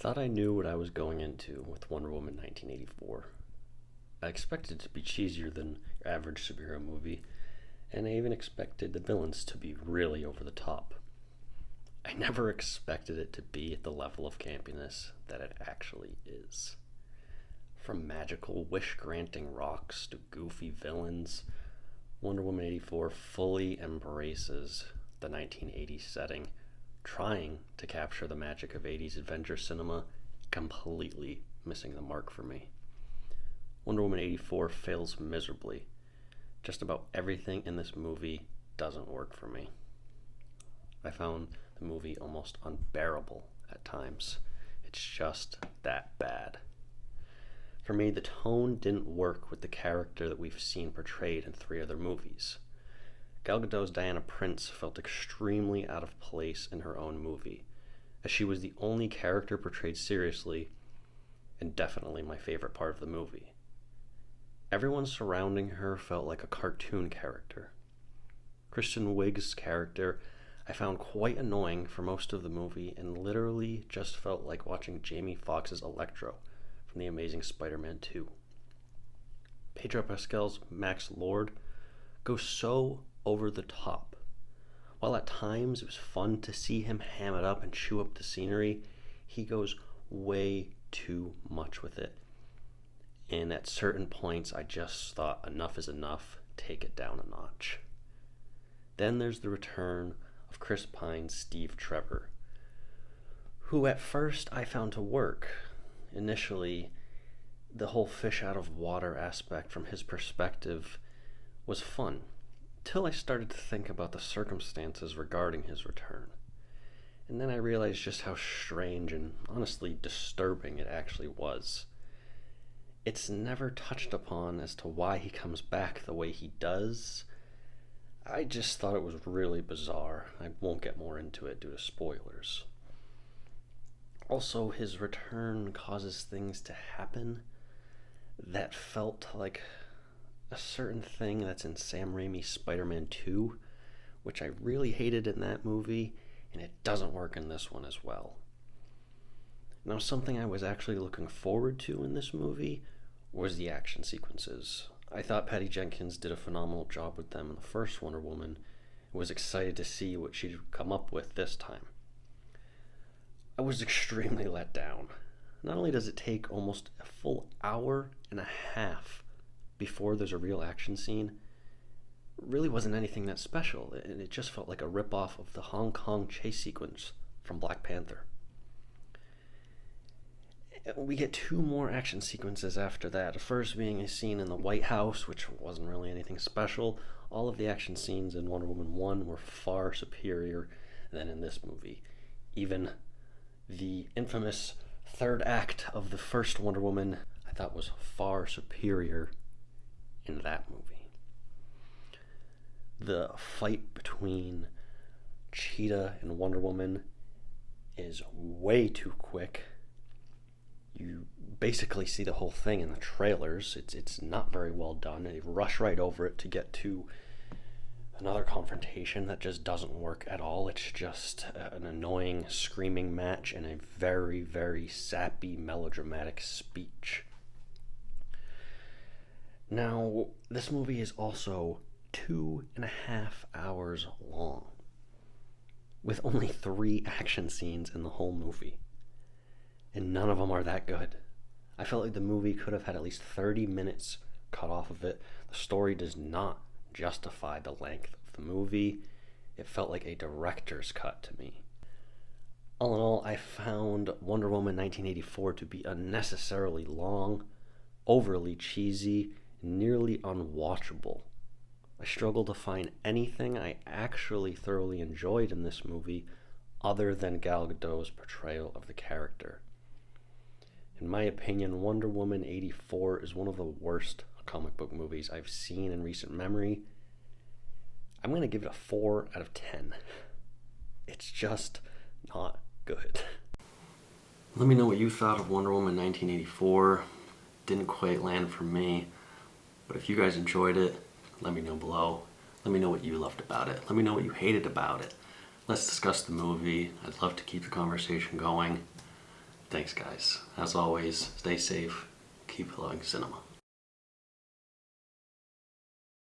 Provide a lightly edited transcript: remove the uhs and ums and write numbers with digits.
thought I knew what I was going into with Wonder Woman 1984. I expected it to be cheesier than your average superhero movie, and I even expected the villains to be really over the top. I never expected it to be at the level of campiness that it actually is. From magical wish granting rocks to goofy villains, Wonder Woman 84 fully embraces the 1980s setting, trying to capture the magic of 80s adventure cinema, completely missing the mark for me. Wonder Woman 84 fails miserably. Just about everything in this movie doesn't work for me. I found the movie almost unbearable at times. It's just that bad. For me, the tone didn't work with the character that we've seen portrayed in three other movies. Gal Gadot's Diana Prince felt extremely out of place in her own movie, as she was the only character portrayed seriously, and definitely my favorite part of the movie. Everyone surrounding her felt like a cartoon character. Kristen Wiig's character I found quite annoying for most of the movie and literally just felt like watching Jamie Foxx's Electro from The Amazing Spider-Man 2. Pedro Pascal's Max Lord goes so over the top. While at times it was fun to see him ham it up and chew up the scenery, he goes way too much with it. And at certain points, I just thought enough is enough, take it down a notch. Then there's the return of Chris Pine's Steve Trevor, who at first I found to work. Initially, the whole fish out of water aspect from his perspective was fun, till I started to think about the circumstances regarding his return. And then I realized just how strange and honestly disturbing it actually was. It's never touched upon as to why he comes back the way he does. I just thought it was really bizarre. I won't get more into it due to spoilers. Also, his return causes things to happen that felt like a certain thing that's in Sam Raimi's Spider-Man 2, which I really hated in that movie, and it doesn't work in this one as well. Now, something I was actually looking forward to in this movie was the action sequences. I thought Patty Jenkins did a phenomenal job with them in the first Wonder Woman and was excited to see what she'd come up with this time. I was extremely let down. Not only does it take almost a full hour and a half before there's a real action scene, it really wasn't anything that special, and it just felt like a ripoff of the Hong Kong chase sequence from Black Panther. We get two more action sequences after that. The first being a scene in the White House, which wasn't really anything special. All of the action scenes in Wonder Woman 1 were far superior than in this movie. Even the infamous third act of the first Wonder Woman I thought was far superior in that movie. The fight between Cheetah and Wonder Woman is way too quick. You basically see the whole thing in the trailers. It's not very well done. They rush right over it to get to another confrontation that just doesn't work at all. It's just an annoying screaming match and a very, very sappy, melodramatic speech. Now, this movie is also 2.5 hours long, with only 3 action scenes in the whole movie. And none of them are that good. I felt like the movie could have had at least 30 minutes cut off of it. The story does not justify the length of the movie. It felt like a director's cut to me. All in all, I found Wonder Woman 1984 to be unnecessarily long, overly cheesy, nearly unwatchable. I struggled to find anything I actually thoroughly enjoyed in this movie other than Gal Gadot's portrayal of the character. In my opinion, Wonder Woman 84 is one of the worst comic book movies I've seen in recent memory. I'm going to give it a 4 out of 10. It's just not good. Let me know what you thought of Wonder Woman 1984. Didn't quite land for me, but if you guys enjoyed it, let me know below. Let me know what you loved about it. Let me know what you hated about it. Let's discuss the movie. I'd love to keep the conversation going. Thanks, guys. As always, stay safe, keep loving cinema.